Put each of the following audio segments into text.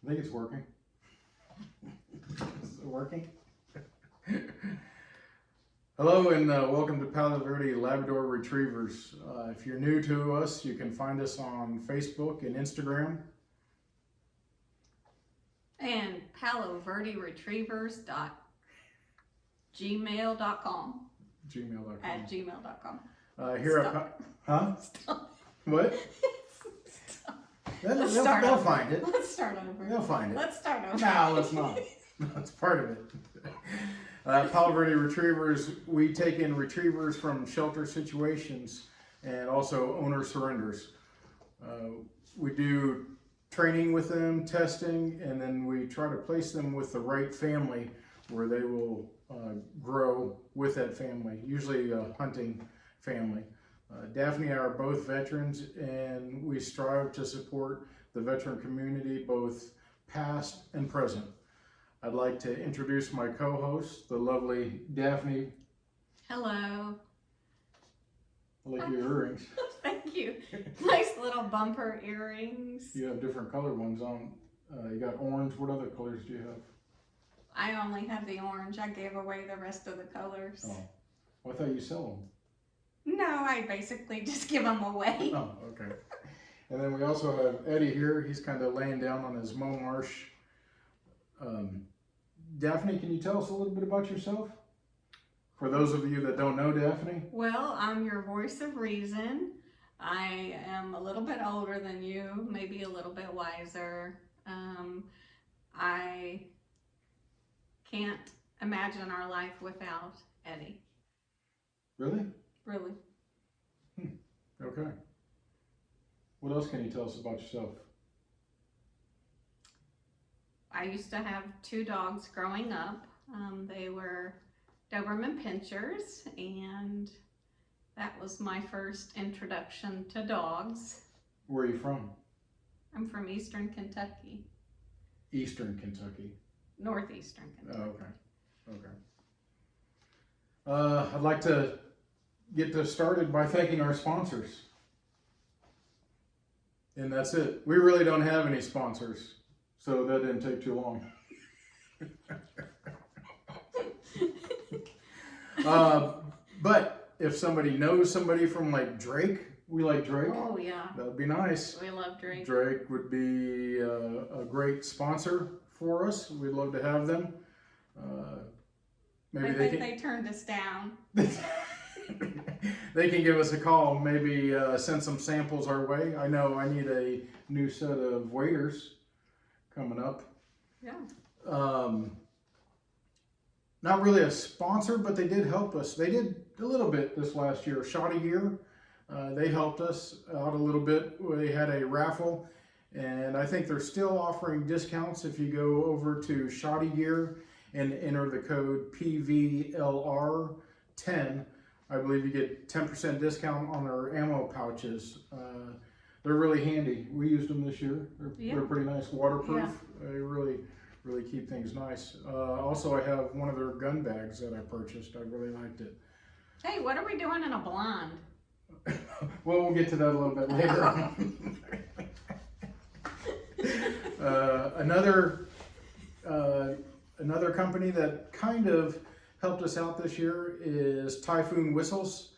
I think it's working. Is it working? Hello and welcome to Palo Verde Labrador Retrievers. If you're new to us, you can find us on Facebook and Instagram. And paloverderetrievers.gmail.com Gmail.com. at gmail.com. Here at huh? Stop. What? Let's They'll start over. find it. Let's start over. They'll find it. Let's start over. No, let's not. That's part of it. Palo Verde Retrievers, we take in retrievers from shelter situations and also owner surrenders. We do training with them, testing, and then we try to place them with the right family where they will grow with that family, usually a hunting family. Daphne and I are both veterans, and we strive to support the veteran community, both past and present. I'd like to introduce my co-host, the lovely Daphne. Hello. I like your earrings. Thank you. Nice little bumper earrings. You have different color ones on. You got orange. What other colors do you have? I only have the orange. I gave away the rest of the colors. Oh, well, I thought you sell them. No, I basically just give them away. Oh, okay. And then we also have Eddie here. He's kind of laying down on his Mo Marsh. Daphne, can you tell us a little bit about yourself? For those of you that don't know Daphne. Well, I'm your voice of reason. I am a little bit older than you, maybe a little bit wiser. I can't imagine our life without Eddie. Really? Really. Okay. What else can you tell us about yourself? I used to have 2 dogs growing up. They were Doberman Pinschers, and that was my first introduction to dogs. Where are you from? I'm from Eastern Kentucky, Eastern Kentucky. Northeastern Kentucky. Oh, okay. I'd like to get this started by thanking our sponsors. And that's it. We really don't have any sponsors, so that didn't take too long. But if somebody knows somebody from like Drake, we like Drake. Oh yeah, That would be nice. we love Drake. Drake would be a great sponsor for us. We'd love to have them. Maybe I they think can. they turned us down. They can give us a call. Maybe send some samples our way. I know I need a new set of waders coming up. Yeah. Not really a sponsor, but they did help us. They did a little bit this last year. Shot a Year. They helped us out a little bit. They had a raffle, and I think they're still offering discounts if you go over to Shoddy Gear and enter the code PVLR10. I believe you get 10% discount on their ammo pouches. They're really handy. We used them this year. They're pretty nice, waterproof. Yeah. They really keep things nice. Also, I have one of their gun bags that I purchased. I really liked it. Hey, what are we doing in a blonde? Well, we'll get to that a little bit later. Another company that kind of helped us out this year is Typhoon Whistles.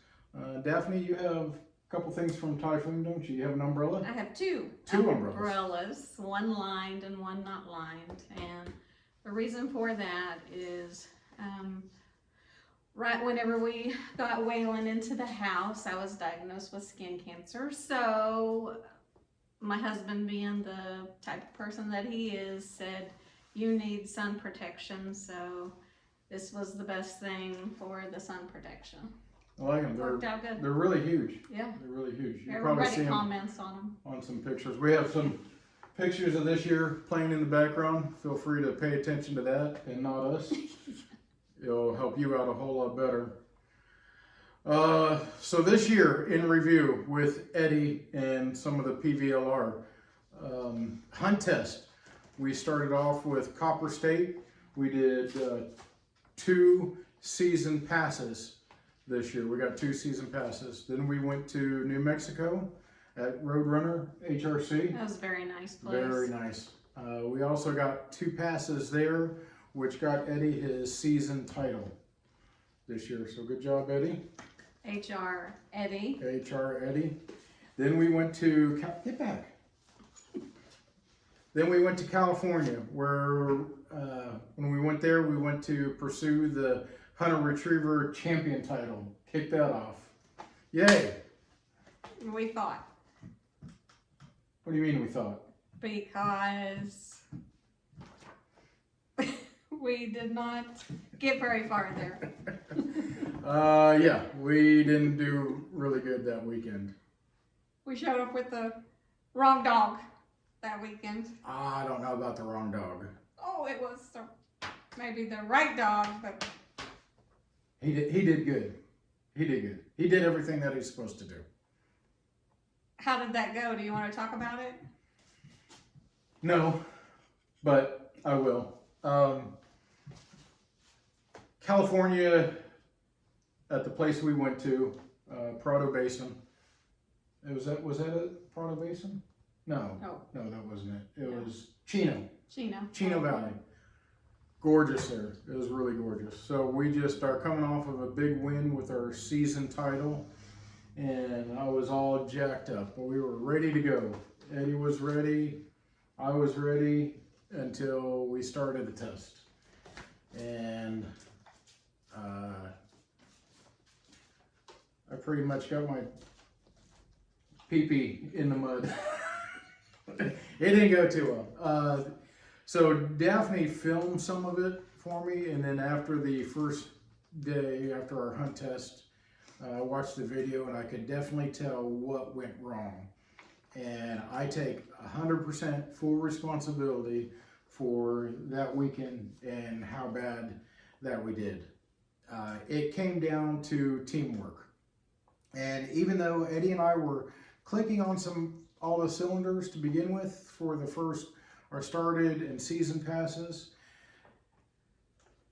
Daphne, you have a couple things from Typhoon, don't you? You have an umbrella? I have 2. Two umbrellas. Umbrellas, one lined and one not lined. And the reason for that is right whenever we got Waylon into the house, I was diagnosed with skin cancer. So my husband, being the type of person that he is, said, you need sun protection. So this was the best thing for the sun protection. I like them. Worked out good. They're really huge. Yeah. They're really huge. You probably see Everybody them comments on them. on some pictures. We have some pictures of this year playing in the background. Feel free to pay attention to that and not us. It'll help you out a whole lot better. So this year in review with Eddie and some of the PVLR hunt test, we started off with Copper State. We did 2 season passes this year. We got 2 season passes. Then we went to New Mexico at Roadrunner HRC. That was a very nice place. Very nice. We also got 2 passes there, which got Eddie his season title this year. So good job, Eddie. HR Eddie. HR Eddie. Then we went to, get back. Then we went to California, where when we went there, we went to pursue the Hunter Retriever Champion title. Kick that off. Yay! We thought, What do you mean we thought? because we did not get very far there. Yeah, we didn't do really good that weekend. We showed up with the wrong dog that weekend. I don't know about the wrong dog. Oh, it was maybe the right dog, but He did good. He did good. He did everything that he's supposed to do. how did that go? Do you want to talk about it? No, but I will. California, at the place we went to, Prado Basin. Was that it? Prado Basin? No, No. no, that wasn't it. It No. was Chino Chino. Valley. Gorgeous there. It was really gorgeous. So we just are coming off of a big win with our season title, and I was all jacked up. We were ready to go. Eddie was ready. I was ready until we started the test. And I pretty much got my pee-pee in the mud. It didn't go too well. So Daphne filmed some of it for me, and then after the first day, after our hunt test, I watched the video and I could definitely tell what went wrong. And I take 100% full responsibility for that weekend and how bad that we did. It came down to teamwork. And even though Eddie and I were clicking on all the cylinders to begin with for the first, our started and season passes,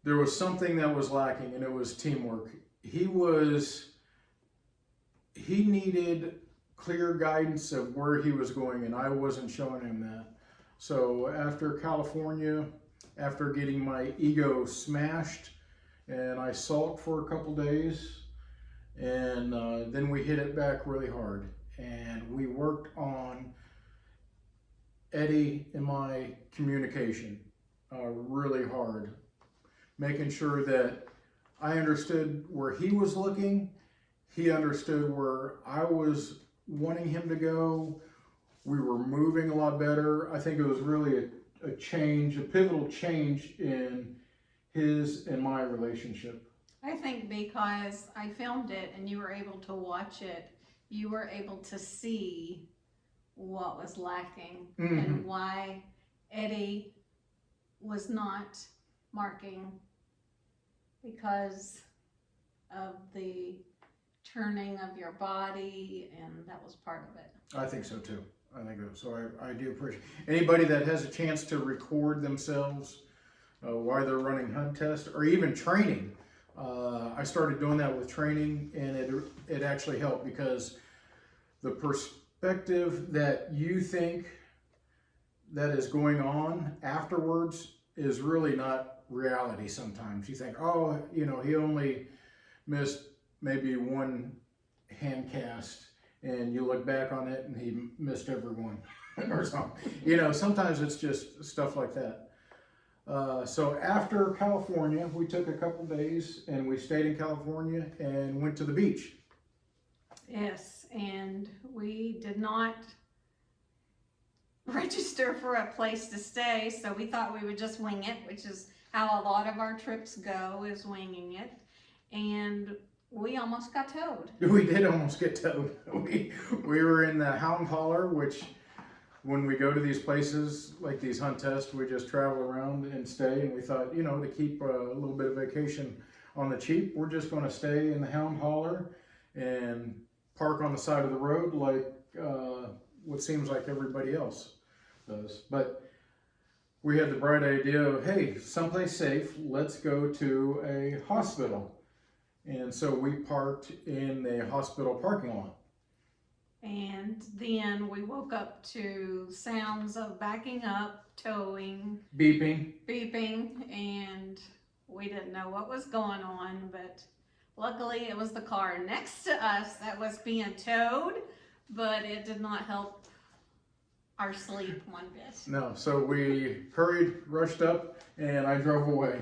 there was something that was lacking, and it was teamwork. He needed clear guidance of where he was going, and I wasn't showing him that. So after California, after getting my ego smashed, and I sulked for a couple days, and then we hit it back really hard. And we worked on Eddie and my communication really hard, making sure that I understood where he was looking, he understood where I was wanting him to go. We were moving a lot better. I think it was really a change, a pivotal change in his and my relationship. I think because I filmed it and you were able to watch it, you were able to see what was lacking and why Eddie was not marking, because of the turning of your body, and that was part of it. I think so too. So I do appreciate anybody that has a chance to record themselves while they're running hunt tests or even training. I started doing that with training, and it actually helped, because the perspective that you think that is going on afterwards is really not reality. Sometimes you think, oh, he only missed maybe one hand cast, and you look back on it and he missed every one or something. Sometimes it's just stuff like that. So after California, we took a couple days and we stayed in California and went to the beach. Yes, and we did not register for a place to stay, so we thought we would just wing it, which is how a lot of our trips go, is winging it. And we almost got towed. We did almost get towed. We were in the Hound Holler, which when we go to these places, like these hunt tests, we just travel around and stay. And we thought, to keep a little bit of vacation on the cheap, we're just going to stay in the Hound Holler and park on the side of the road like what seems like everybody else does. But we had the bright idea of, hey, someplace safe, let's go to a hospital. And so we parked in the hospital parking lot. And then we woke up to sounds of backing up, towing, Beeping. beeping, and we didn't know what was going on, but luckily it was the car next to us that was being towed, but it did not help our sleep one bit. No, so we hurried, rushed up, and I drove away.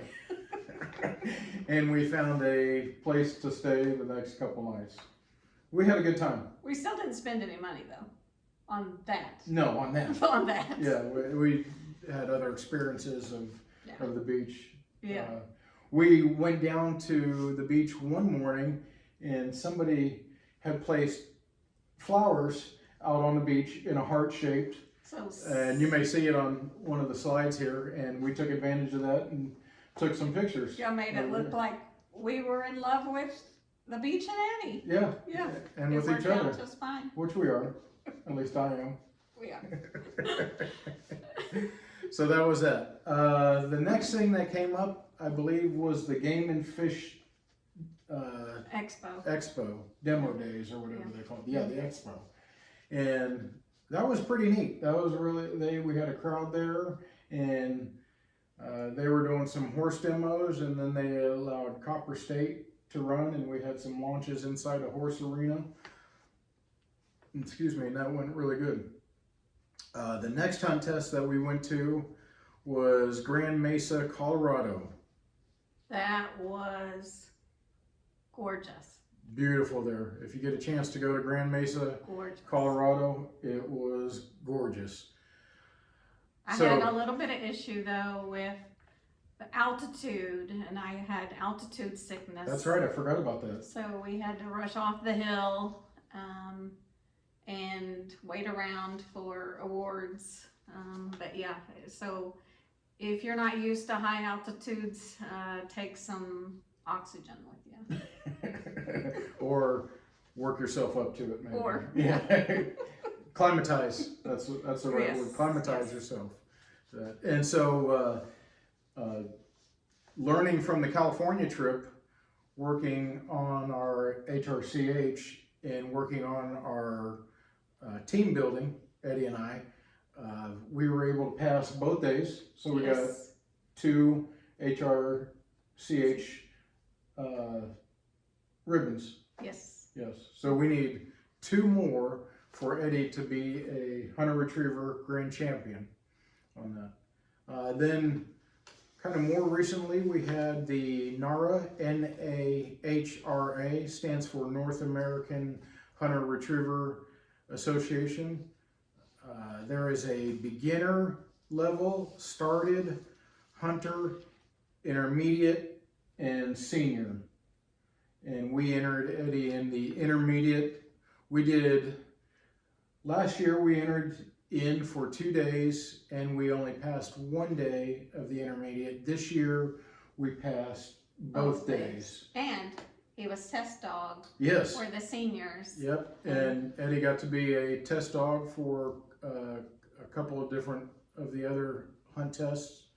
And we found a place to stay the next couple nights. We had a good time. We still didn't spend any money though on that. No, on that. On that. Yeah, we had other experiences of the beach. Yeah. We went down to the beach one morning and somebody had placed flowers out on the beach in a heart shaped. So, And you may see it on one of the slides here, and we took advantage of that and took some pictures. y'all made it look like we were in love with the beach and Annie. Yeah. Yeah. And It with worked each other, out just fine. which we are. At least I am. We are. So that was that. The next thing that came up, I believe, was the Game and Fish Expo. Demo Days, or whatever Yeah. they call it. Yeah, the Expo. And that was pretty neat. That was really, we had a crowd there, and they were doing some horse demos, and then they allowed Copper State to run, and we had some launches inside the horse arena. Excuse me, and that went really good. The next hunt test that we went to was Grand Mesa, Colorado. That was gorgeous. Beautiful there. If you get a chance to go to Grand Mesa, Gorgeous. Colorado, it was gorgeous. I So- had a little bit of issue though with the altitude, and I had altitude sickness. That's right, I forgot about that. So we had to rush off the hill and wait around for awards. But yeah, so if you're not used to high altitudes, take some oxygen with you. Or work yourself up to it, maybe. Or- yeah, climatize. That's the right Yes, word. Climatize yes. yourself. And so, learning from the California trip, working on our HRCH and working on our team building, Eddie and I, we were able to pass both days. So we got Yes. 2 HRCH ribbons. Yes. Yes. So we need 2 more for Eddie to be a hunter retriever grand champion on that. Then kind of more recently we had the NAHRA, NAHRA, stands for North American Hunter Retriever Association. There is a beginner level, started, hunter, intermediate, and senior. And we entered Eddie in the intermediate. Last year we entered in for 2 days and we only passed 1 day of the intermediate. This year we passed both days. And he was test dog Yes. for the seniors. Yep. And Eddie got to be a test dog for a couple of different of the other hunt tests.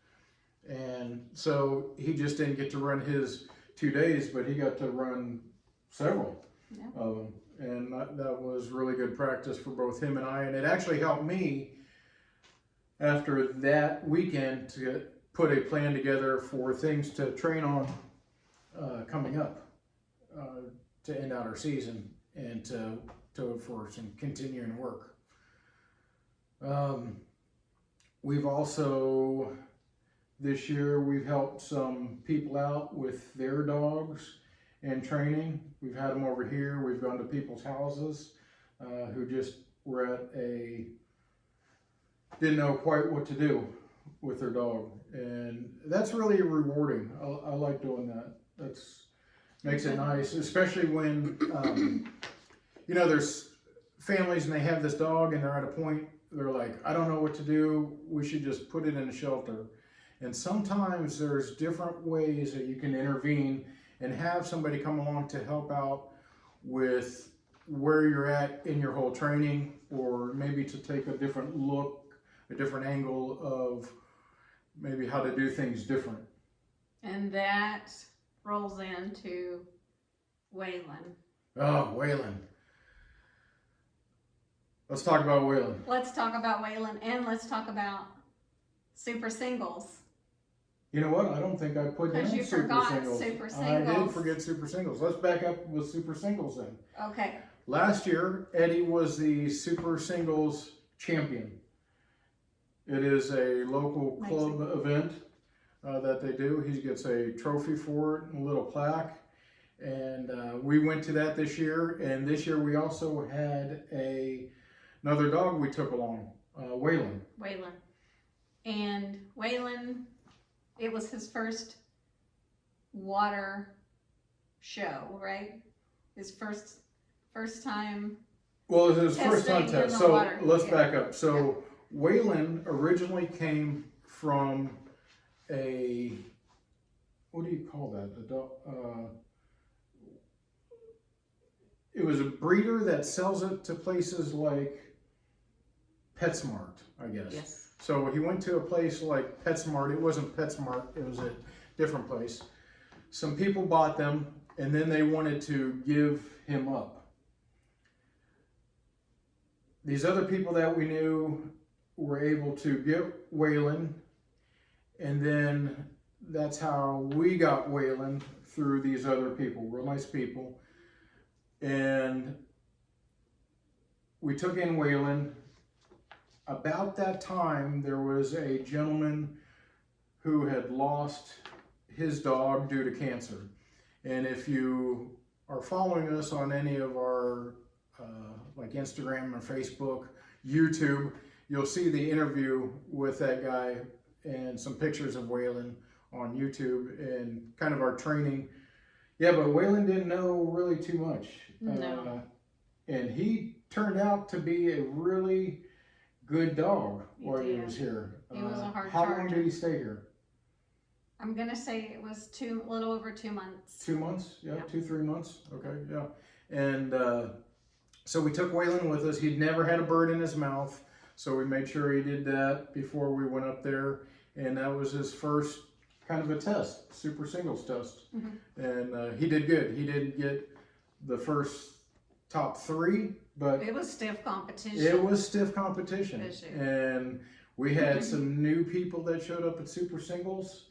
And so he just didn't get to run his 2 days, but he got to run several Yeah. of them. And that was really good practice for both him and I. And it actually helped me after that weekend to put a plan together for things to train on coming up to end out our season and for some continuing work. We've also, this year, we've helped some people out with their dogs and training. We've had them over here. We've gone to people's houses who just were didn't know quite what to do with their dog. And that's really rewarding. I like doing that. Makes it nice, especially when, there's families and they have this dog and they're at a point, they're like, I don't know what to do. We should just put it in a shelter. And sometimes there's different ways that you can intervene and have somebody come along to help out with where you're at in your whole training, or maybe to take a different look, a different angle of maybe how to do things different. And that rolls into Waylon. Oh, Waylon. Let's talk about Waylon. Let's talk about Waylon, and let's talk about super singles. You know what? I don't think I put down Because you super forgot singles. super I did singles. forget super singles. Let's back up with super singles then. Okay. Last year, Eddie was the super singles champion. It is a local club event that they do. He gets a trophy for it and a little plaque. And we went to that this year. And this year we also had another dog we took along, Waylon. Waylon. And Waylon, it was his first water show, right? His first time. Well, it was his first time testing in test. the So water. let's Yeah. back up. So Waylon originally came from what do you call that? It was a breeder that sells it to places like PetSmart, I guess. Yes. So he went to a place like PetSmart. It wasn't PetSmart. It was a different place. Some people bought them, and then they wanted to give him up. These other people that we knew were able to get Waylon, and then that's how we got Waylon, through these other people, real nice people. And we took in Waylon. About that time, there was a gentleman who had lost his dog due to cancer. And if you are following us on any of our like Instagram or Facebook, YouTube, you'll see the interview with that guy and some pictures of Waylon on YouTube and kind of our training. Yeah, but Waylon didn't know really too much. No. And he turned out to be a really good dog while he was here. He was a hard How long charger. did he stay here? I'm gonna say it was a little over 2 months. 2 months? Yeah, Yeah. 2-3 months. Okay, yeah. And so we took Waylon with us. He'd never had a bird in his mouth, so we made sure he did that before we went up there. And that was his first kind of a test, super singles test. Mm-hmm. And he did good. He didn't get the first top 3, but It was stiff competition. it was stiff competition. This year. And we had some new people that showed up at super singles.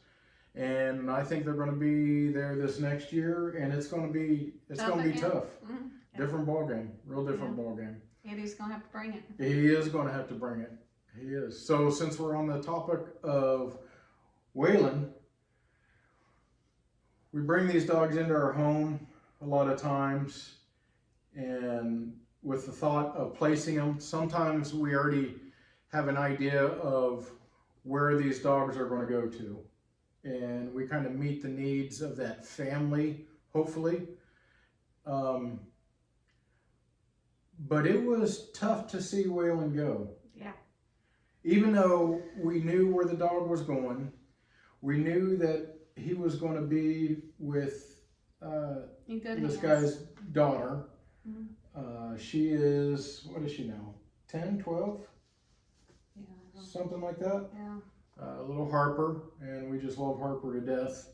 And I think they're going to be there this next year, and it's going to be Tough again. tough. Mhm. Different ball game, real different ball game. Eddie's gonna have to bring it. He is going to have to bring it. He is. So since we're on the topic of Waylon, we bring these dogs into our home a lot of times, and with the thought of placing them, sometimes we already have an idea of where these dogs are going to go to. And we kind of meet the needs of that family, hopefully. But it was tough to see Waylon go. Yeah. Even though we knew where the dog was going, we knew that he was going to be with In good this hands. guy's daughter. Mhm. She is, what is she now? 10, 12? Yeah. Something like that. Yeah. A little Harper, and we just love Harper to death.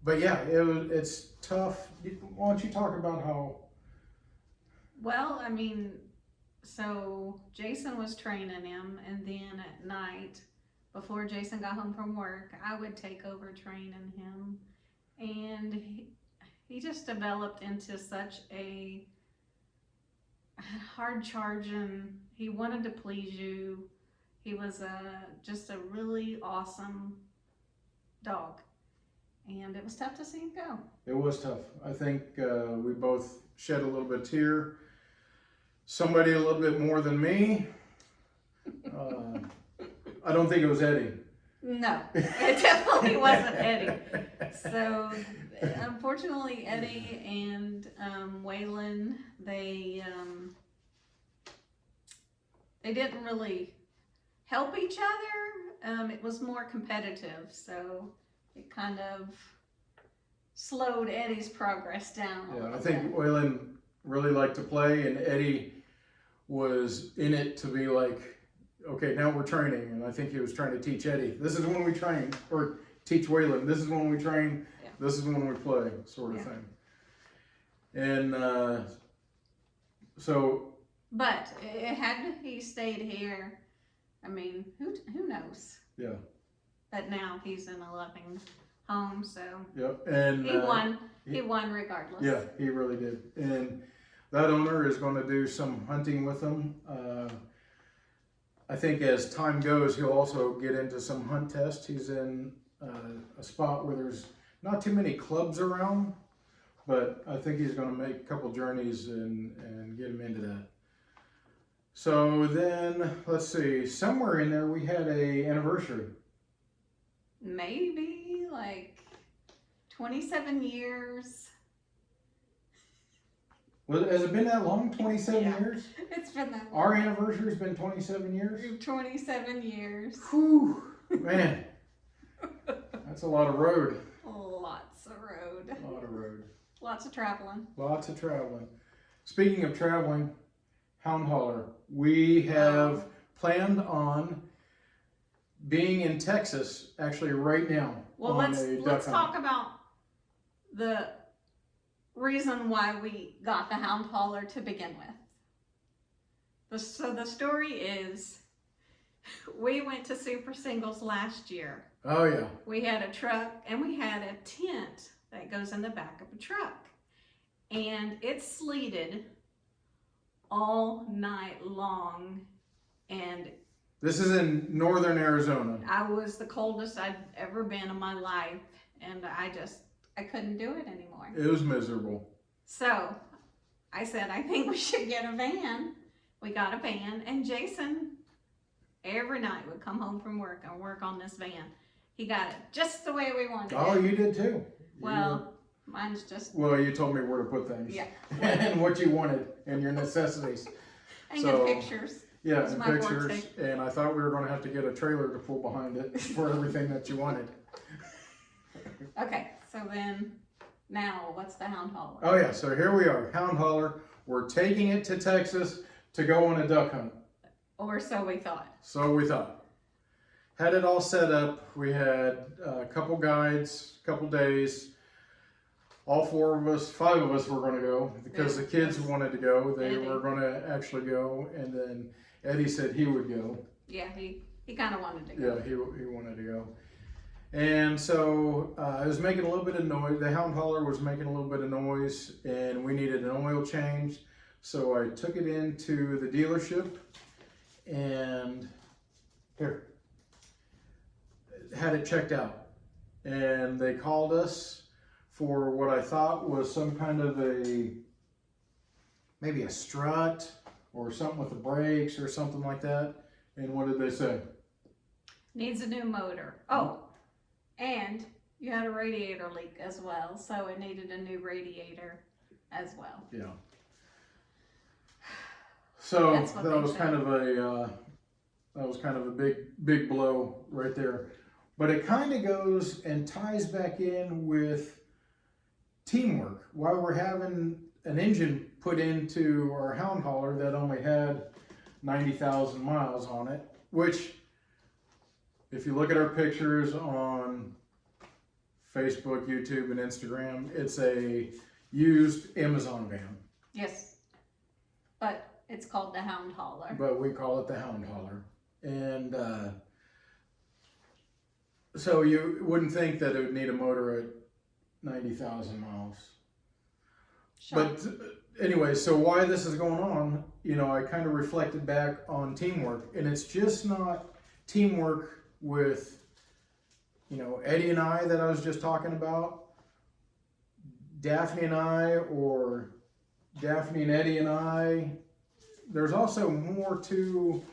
But yeah, it's tough. Why don't you talk about how? Well, I mean, so Jason was training him, and then at night, before Jason got home from work, I would take over training him, and he just developed into such a hard charging. He wanted to please you. He was just a really awesome dog, and it was tough to see him go. It was tough. I think we both shed a little bit of tear. Somebody a little bit more than me. I don't think it was Eddie. No, it definitely wasn't Eddie. So, unfortunately, Eddie and Waylon, they didn't really help each other. It was more competitive, so it kind of slowed Eddie's progress down a Yeah, little I think bit. Waylon really liked to play, and Eddie was in it to be like, okay, now we're training, and I think he was trying to teach Eddie, this is when we train, or teach Waylon, this is when we train, Yeah. this is when we play, sort of Yeah. thing. And so But had he stayed here, I mean, who knows? Yeah. But now he's in a loving home, so Yep. And he won. He won regardless. Yeah, he really did. And that owner is going to do some hunting with him. I think as time goes, he'll also get into some hunt tests. He's in a spot where there's not too many clubs around, but I think he's going to make a couple journeys and get him into that. So then, let's see, somewhere in there we had a anniversary. Maybe like 27 years. Well, has it been that long? 27 Yeah. years? It's been that Our anniversary's been 27 years? 27 years. Whew, man, that's a lot of road. Lots of road. A lot of road. Lots of traveling. Lots of traveling. Speaking of traveling, Hound Holler, we have planned on being in Texas actually right now. Well, on let's a duck let's hunt. talk about the reason why we got the Hound Holler to begin with. So the story is, we went to Super Singles last year. Oh yeah. We had a truck and we had a tent that goes in the back of a truck. And it sleeted all night long. And This is in northern Arizona. I was the coldest I'd ever been in my life. And I couldn't do it anymore. It was miserable. So I said, I think we should get a van. We got a van, and Jason every night would come home from work and work on this van. He got it just the way we wanted Oh, it. you did too. Well, mine's just, Well, you told me where to put things. yeah. And what you wanted and your necessities. And So- good pictures. Yeah, That's and my pictures. And I thought we were going to have to get a trailer to pull behind it for everything that you wanted. Okay, so then, now, what's the Hound Holler? Oh yeah, so here we are, Hound Holler. We're taking it to Texas to go on a duck hunt. Or so we thought. So we thought. Had it all set up. We had a couple guides, a couple days. All 5 of us were going to go because the kids wanted to go. They Eddie. were going to actually go, and then Eddie said he would go. Yeah, he kind of wanted to go. Yeah, he wanted to go. And so it was making a little bit of noise. The Hound Holler was making a little bit of noise, and we needed an oil change. So I took it into the dealership and had it checked out. And they called us for what I thought was some kind of maybe a strut or something with the brakes or something like that. And what did they say? Needs a new motor. Oh, and you had a radiator leak as well, so it needed a new radiator as well. Yeah. So That's what that they was said. kind of a big blow right there. But it kind of goes and ties back in with teamwork. Why we're having an engine put into our Hound Holler that only had 90,000 miles on it, which if you look at our pictures on Facebook, YouTube, and Instagram, it's a used Amazon van. Yes, but it's called the Hound Holler. But we call it the Hound Holler. And so you wouldn't think that it would need a motor at 90,000 miles. But anyway, so why this is going on, I kind of reflected back on teamwork. And it's just not teamwork with, Eddie and I that I was just talking about, Daphne and I, or Daphne and Eddie and I. There's also more to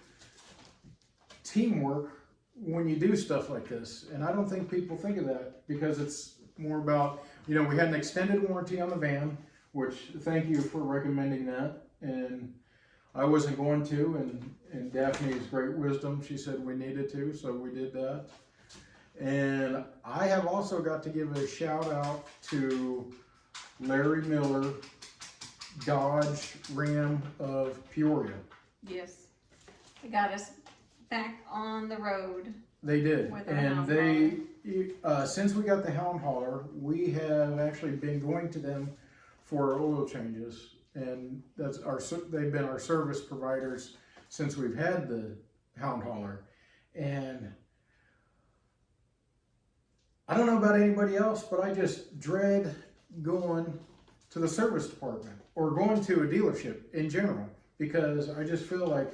teamwork when you do stuff like this. And I don't think people think of that because it's more about, we had an extended warranty on the van, which thank you for recommending that. And I wasn't going to, and Daphne's great wisdom, she said we needed to, so we did that. And I have also got to give a shout out to Larry Miller, Dodge Ram of Peoria. Yes, they got us back on the road. They did, With our and Hound since we got the Hound Holler, we have actually been going to them for our oil changes. and they've been our service providers since we've had the hound hauler. And I don't know about anybody else, but I just dread going to the service department or going to a dealership in general, because I just feel like,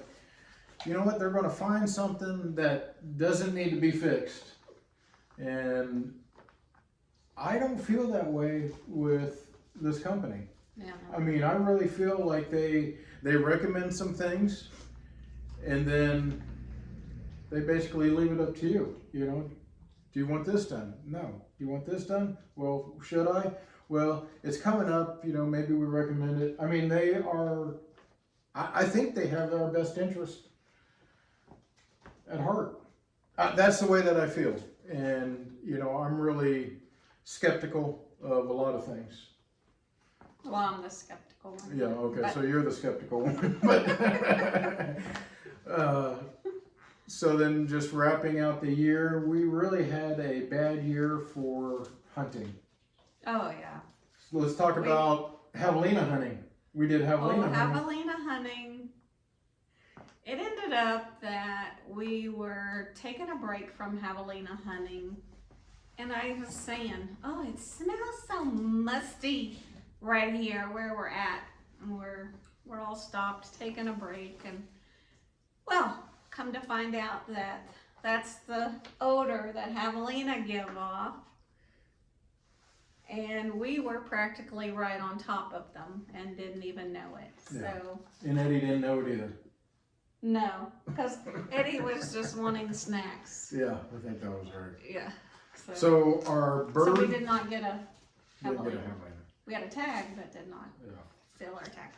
you know what, they're going to find something that doesn't need to be fixed. And I don't feel that way with this company. Yeah. I mean, I really feel like they recommend some things, and then they basically leave it up to you. You know, do you want this done? No. Do you want this done? Well, should I? Well, it's coming up. You know, maybe we recommend it. I mean, they are. I think they have our best interest at heart. That's the way that I feel, and you know, I'm really skeptical of a lot of things. Well, I'm the skeptical one. Yeah, okay, But- so you're the skeptical one. But, so then just wrapping out the year, we really had a bad year for hunting. Oh, yeah. So let's talk about javelina hunting. We did javelina hunting. Javelina hunting. It ended up that we were taking a break from javelina hunting, and I was saying, oh, it smells so musty right here where we're at. And we're all stopped, taking a break, and well, come to find out that that's the odor that javelina give off. And we were practically right on top of them and didn't even know it. Yeah. So And Eddie didn't know it either. no, because Eddie was just wanting snacks. Yeah, I think that was right. Yeah. So our bird. So we did not get a didn't get a javelina. javelina. We had a tag, but did not Yeah. fill our tag.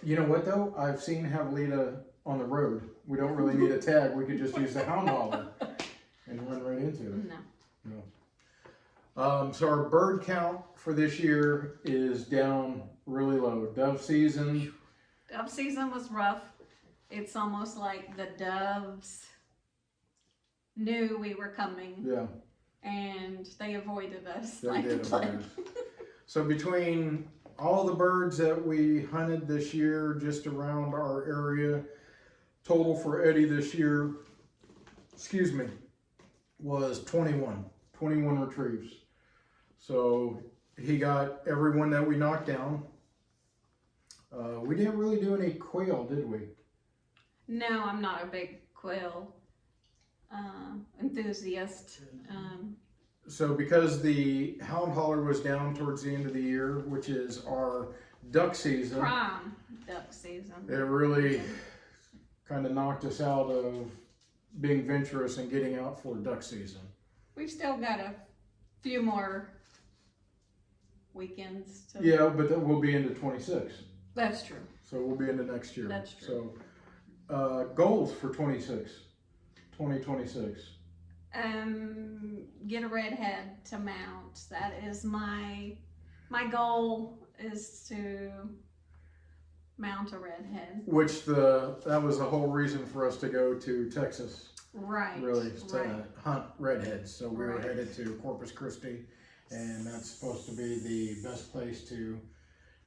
You know what though? I've seen javelina on the road. We don't really need a tag. We could just use the hound hauler and run right into it. No. So our bird count for this year is down really low. Dove season. Dove season was rough. It's almost like the doves knew we were coming Yeah, and they avoided us they like the did. plague. So between all the birds that we hunted this year, just around our area, total for Eddie this year, was 21 retrieves. So he got everyone that we knocked down. We didn't really do any quail, did we? No, I'm not a big quail enthusiast. So because the hound hauler was down towards the end of the year, which is our duck season, Prime duck season. it really kind of knocked us out of being venturous and getting out for duck season. We've still got a few more weekends to. Yeah, but then we'll be into 26. That's true. So we'll be into next year. That's true. So goals for 2026. Get a redhead to mount. That is my goal, is to mount a redhead. Which that was the whole reason for us to go to Texas. Right. Really, to right. hunt redheads. So we were Right. headed to Corpus Christi, and that's supposed to be the best place to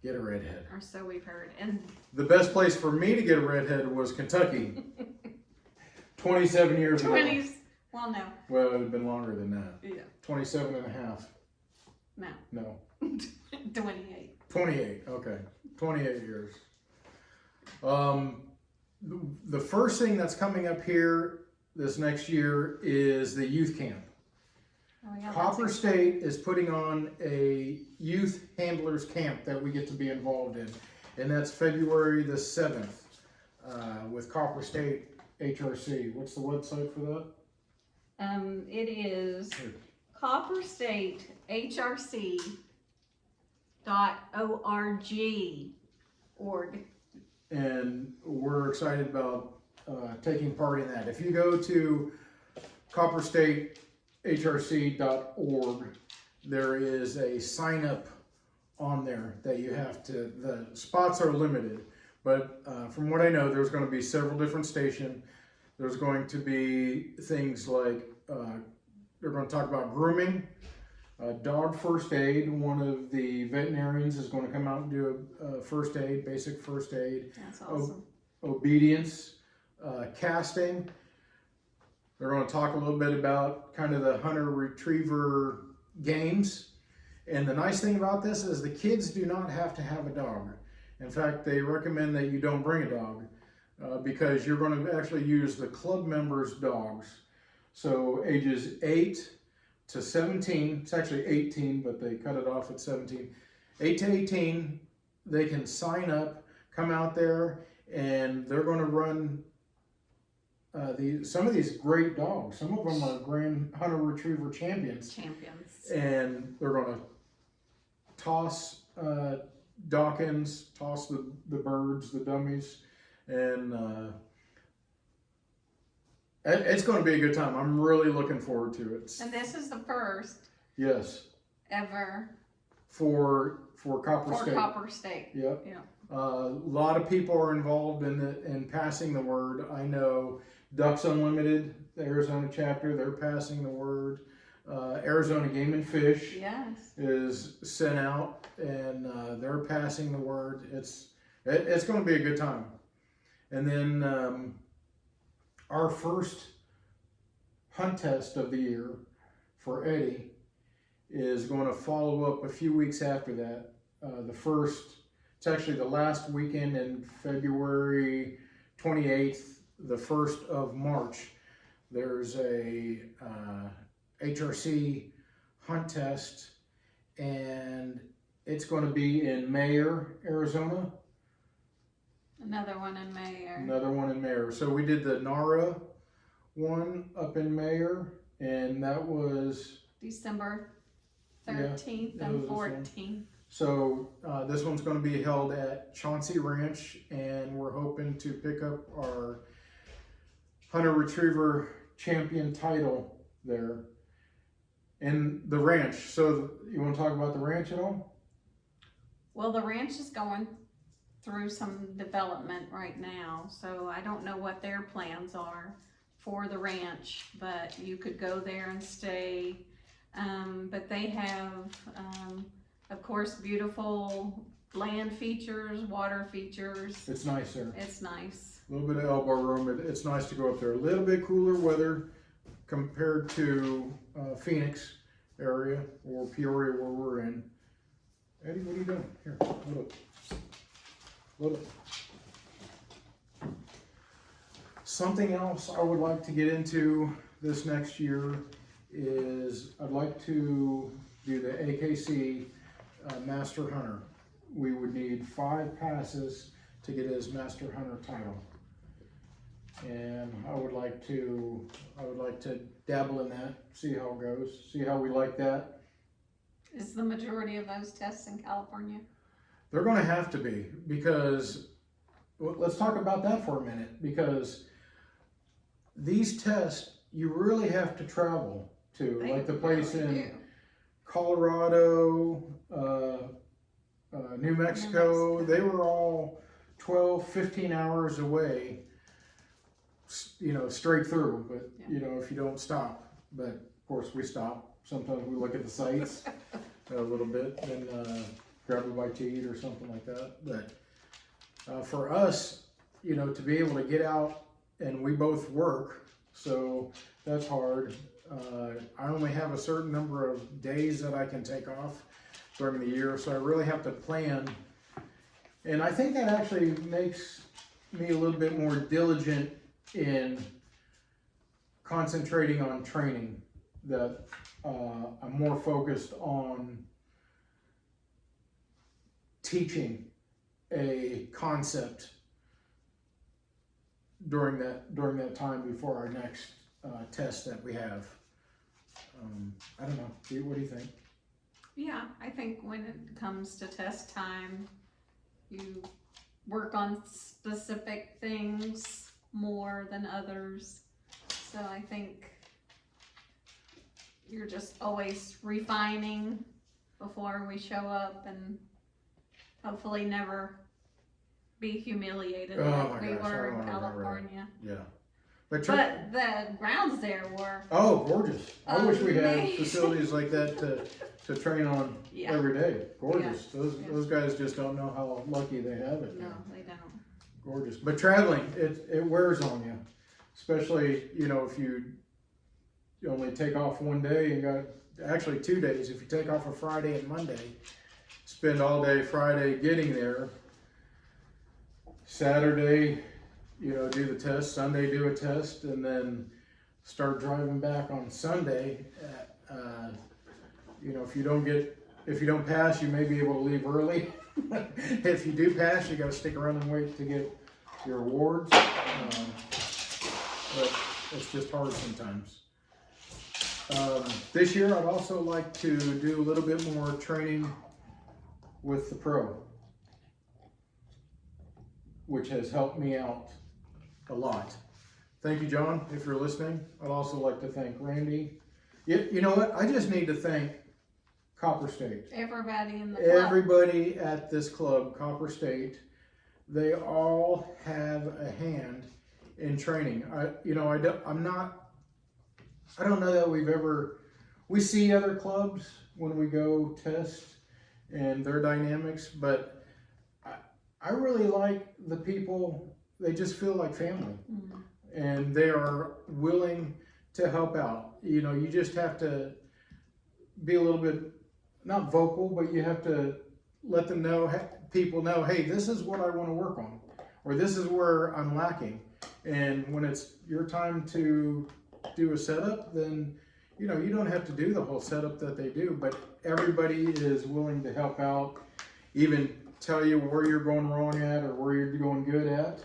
get a redhead. Or so we've heard. And The best place for me to get a redhead was Kentucky. 27 years ago. 20s. Well, no. Well, it had been longer than that. Yeah. 27 and a half. No. No. 28. 28. Okay. 28 years. The first thing that's coming up here this next year is the youth camp. Oh, yeah, Copper that's State is putting on a youth handlers camp that we get to be involved in, and that's February the 7th with Copper State HRC. What's the website for that? It is copperstatehrc.org. And we're excited about taking part in that. If you go to copperstatehrc.org, there is a sign up on there that you have to, the spots are limited, but from what I know, there's going to be several different stations. There's going to be things like, they're going to talk about grooming, Dog first aid, one of the veterinarians is going to come out and do a first aid, basic first aid. That's awesome. Obedience, casting. They're going to talk a little bit about kind of the hunter retriever games. And the nice thing about this is the kids do not have to have a dog. In fact, they recommend that you don't bring a dog because you're going to actually use the club members' dogs. So ages 8 to 17, it's actually 18, but they cut it off at 17. 8 to 18, they can sign up, come out there, and they're going to run some of these great dogs. Some of them are Grand Hunter Retriever champions. And they're going to toss Dawkins, toss the birds, the dummies, and it's going to be a good time. I'm really looking forward to it. And this is the first Yes. ever For Copper for State. Copper State. Yep. Yeah. A lot of people are involved in passing the word. I know Ducks Unlimited, the Arizona chapter, they're passing the word. Arizona Game and Fish Yes. is sent out, and they're passing the word. It's going to be a good time. And then our first hunt test of the year for Eddie is going to follow up a few weeks after that. It's actually the last weekend in February 28th, the 1st of March. There's a HRC hunt test, and it's going to be in Mayer, Arizona. Another one in Mayer. Another one in Mayer. So we did the NARA one up in Mayer, and that was December 13th that and was this one. 14th. So this one's going to be held at Chauncey Ranch, and we're hoping to pick up our Hunter Retriever champion title there. And the ranch. So you want to talk about the ranch at all? Well, the ranch is going through some development right now, so I don't know what their plans are for the ranch, but you could go there and stay. But they have, of course, beautiful land features, water features. It's nice there. It's nice. A little bit of elbow room. It's nice to go up there. A little bit cooler weather compared to Phoenix area or Peoria where we're in. Eddie, what are you doing? Here, look. Look. Something else I would like to get into this next year is I'd like to do the AKC Master Hunter. We would need 5 passes to get his Master Hunter title. And I would like to dabble in that, see how it goes, see how we like that. Is the majority of those tests in California? They're going to have to be, because let's talk about that for a minute, because these tests you really have to travel to, like the place in Colorado, New Mexico. They were all 12, 15 hours away, you know, straight through, but you know, if you don't stop. But of course we stop. Sometimes we look at the sites a little bit and grab a bite to eat or something like that. But for us, you know, to be able to get out, and we both work, so that's hard. I only have a certain number of days that I can take off during the year, so I really have to plan. And I think that actually makes me a little bit more diligent in concentrating on training, that I'm more focused on teaching a concept during that time before our next test that we have. I don't know. What do you think? Yeah, I think when it comes to test time, you work on specific things more than others. So I think you're just always refining before we show up, and hopefully never be humiliated like we were in California. Yeah. But the grounds there were, oh, gorgeous. I wish we had amazing. facilities like that to train on Yeah. every day. Gorgeous. Yeah. Those guys just don't know how lucky they have it. no, now. they don't. Gorgeous. But traveling, it wears on you. Especially, you know, if you only take off one day and got actually 2 days. If you take off a Friday and Monday, spend all day Friday getting there. Saturday, you know, do the test. Sunday, do a test, and then start driving back on Sunday. You know, if you don't pass, you may be able to leave early. If you do pass, you got to stick around and wait to get your awards. But it's just hard sometimes. This year, I'd also like to do a little bit more training with the pro, which has helped me out a lot. Thank you, John, if you're listening. I'd also like to thank Randy. You know what? I just need to thank Copper State. Everybody in the club. Everybody at this club, Copper State, they all have a hand in training. I don't know that we see other clubs when we go test and their dynamics, but I really like the people. They just feel like family, and they are willing to help out. You know, you just have to be a little bit, not vocal, but you have to let them know, people know, hey, this is what I want to work on, or this is where I'm lacking. And when it's your time to do a setup, then, you know, you don't have to do the whole setup that they do, but everybody is willing to help out, even tell you where you're going wrong at or where you're going good at.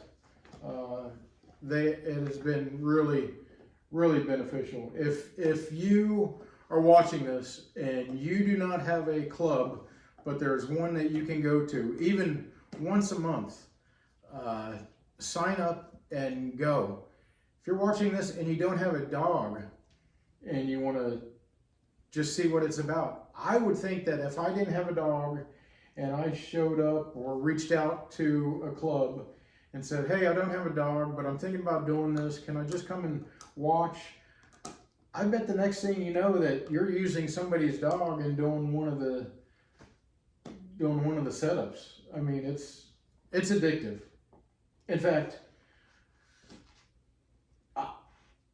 It has been really, really beneficial. If you are watching this and you do not have a club, but there's one that you can go to, even once a month, sign up and go. If you're watching this and you don't have a dog and you want to just see what it's about, I would think that if I didn't have a dog and I showed up or reached out to a club and said, hey, I don't have a dog, but I'm thinking about doing this, can I just come and watch? I bet the next thing you know that you're using somebody's dog and doing one of the setups. I mean, it's addictive. In fact,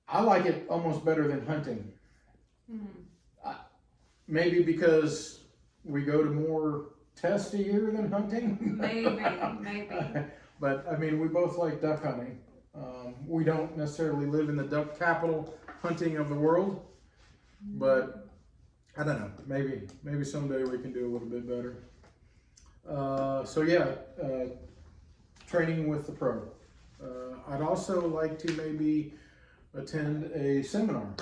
I like it almost better than hunting. Maybe because we go to more tests a year than hunting. Maybe. But I mean, we both like duck hunting. We don't necessarily live in the duck capital hunting of the world, but I don't know. Maybe someday we can do a little bit better. So yeah, training with the pro. I'd also like to maybe attend a seminar.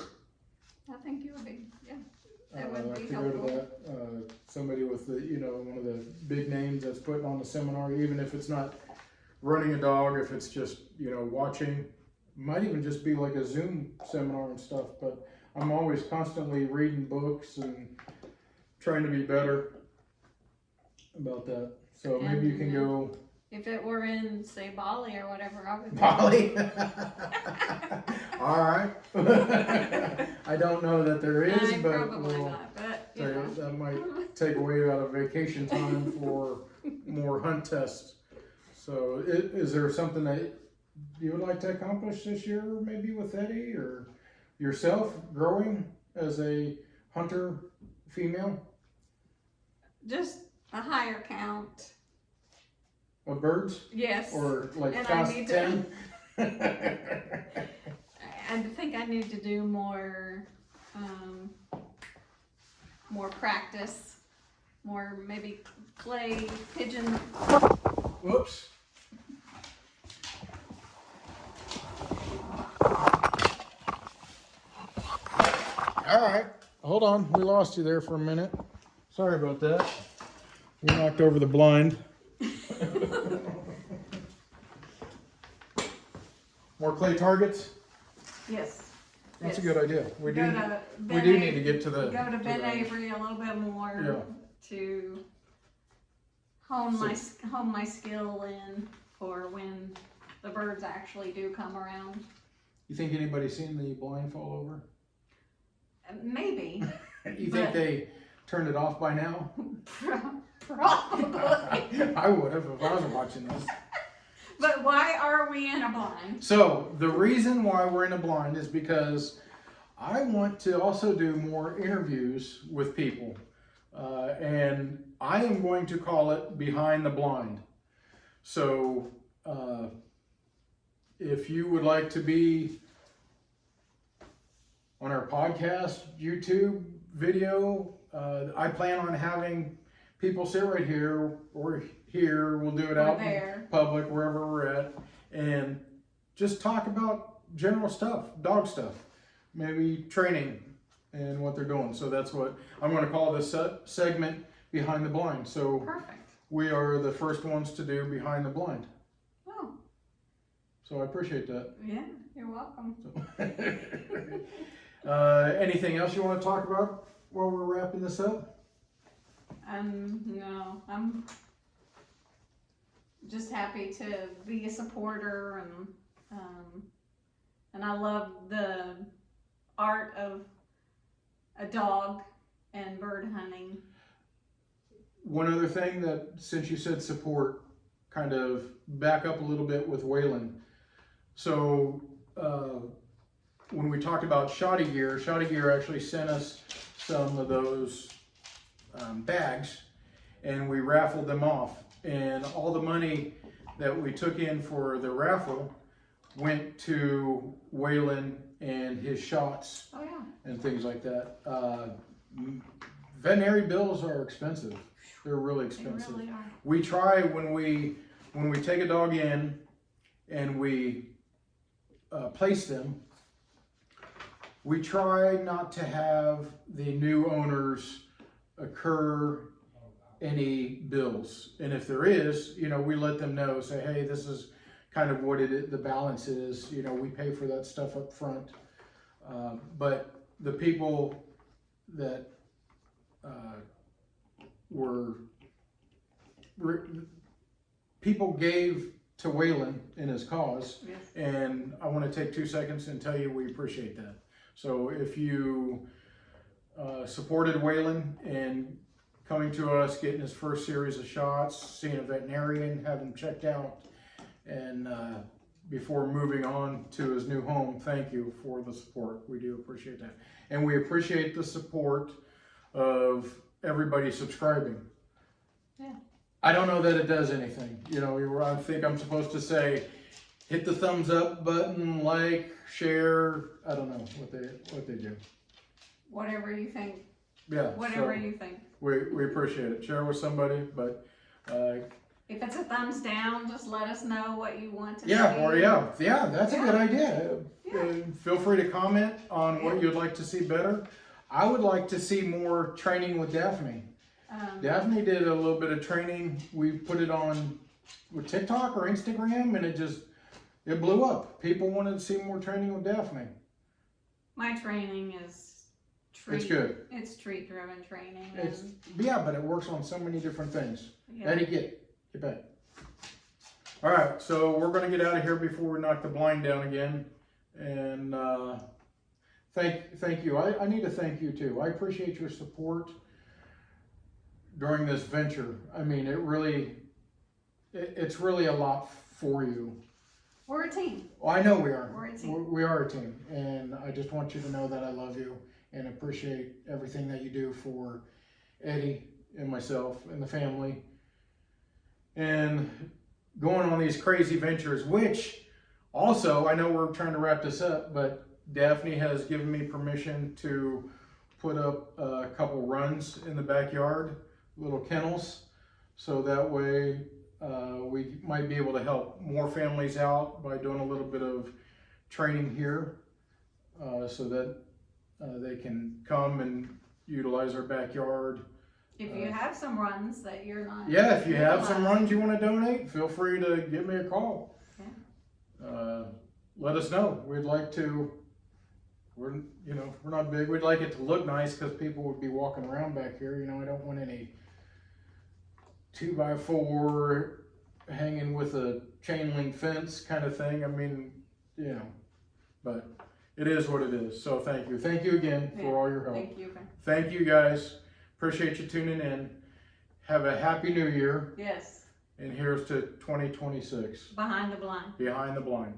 I think you would be, yeah. That I'd would like be to helpful. go to that. Somebody with one of the big names that's putting on the seminar, even if it's not running a dog, if it's just, watching, might even just be like a Zoom seminar and stuff, but I'm always constantly reading books and trying to be better about that. So maybe you can go. If it were in, say, Bali or whatever, I would. Bali? All right. I don't know that there is, but probably not, but, that might take away out of vacation time for more hunt tests. So is there something that you would like to accomplish this year, maybe with Eddie or yourself, growing as a hunter female? Just a higher count. Of birds? Yes. Or like And past I need 10? I think I need to do more practice, more maybe clay, pigeon. Whoops. All right, hold on. We lost you there for a minute. Sorry about that. We knocked over the blind. More clay targets? Yes. That's yes. a good idea. We do need to get to the. Go to Ben Avery a little bit more to hone my skill in for when the birds actually do come around. You think anybody's seen the blind fall over? Maybe. You think they turned it off by now? Probably. I would have if I was watching this. But why are we in a blind? So the reason why we're in a blind is because I want to also do more interviews with people. And I am going to call it Behind the Blind. So if you would like to be on our podcast, YouTube video, I plan on having people sit right here or here. We'll do it out in public, wherever we're at, and just talk about general stuff, dog stuff, maybe training and what they're doing. So that's what I'm going to call this segment, Behind the Blind. So Perfect. we are the first ones to do Behind the Blind. Oh. So I appreciate that. Yeah, you're welcome. Anything else you want to talk about while we're wrapping this up? No, I'm just happy to be a supporter, and I love the art of a dog and bird hunting. One other thing that, since you said support, kind of back up a little bit with Waylon. So when we talked about Shoddy Gear actually sent us some of those bags, and we raffled them off. And all the money that we took in for the raffle went to Waylon and his shots. Oh yeah. And things like that. Veterinary bills are expensive. They're really expensive. They really are. We try when we take a dog in and we place them, we try not to have the new owners incur any bills. And if there is, we let them know, say, hey, this is kind of what the balance is. We pay for that stuff up front. But the people that people gave to Waylon in his cause, Yes. and I want to take 2 seconds and tell you we appreciate that. So if you supported Waylon and coming to us, getting his first series of shots, seeing a veterinarian, having him checked out, and before moving on to his new home, thank you for the support. We do appreciate that. And we appreciate the support of everybody subscribing. Yeah. I don't know that it does anything. I think I'm supposed to say, hit the thumbs up button, like, share. I don't know what they do. Whatever you think. Yeah. Whatever you think. We appreciate it. Share with somebody, but if it's a thumbs down, just let us know what you want to see. Yeah, that's a good idea. Yeah. Feel free to comment on what you'd like to see better. I would like to see more training with Daphne. Daphne did a little bit of training. We put it on with TikTok or Instagram, and it blew up. People wanted to see more training with Daphne. My training is treat. It's good. It's treat-driven training. But it works on so many different things. Yeah. Eddie, get back. All right, so we're going to get out of here before we knock the blind down again. And thank you. I need to thank you too. I appreciate your support during this venture. I mean, it's really a lot for you. We're a team. Well, I know we are. We're a team. We are a team, and I just want you to know that I love you and appreciate everything that you do for Eddie and myself and the family, and going on these crazy ventures, which also, I know we're trying to wrap this up, but Daphne has given me permission to put up a couple runs in the backyard, little kennels, so that way we might be able to help more families out by doing a little bit of training here, so that they can come and utilize our backyard. If you have some runs that you're not. Yeah, if you have some runs you want to donate, feel free to give me a call. Yeah. Let us know. We'd like to. We're not big. We'd like it to look nice because people would be walking around back here. I don't want any 2x4 hanging with a chain link fence kind of thing. I mean, but it is what it is. So thank you. Thank you again for all your help. Thank you. Thank you guys. Appreciate you tuning in. Have a happy new year. Yes. And here's to 2026. Behind the blind. Behind the blind.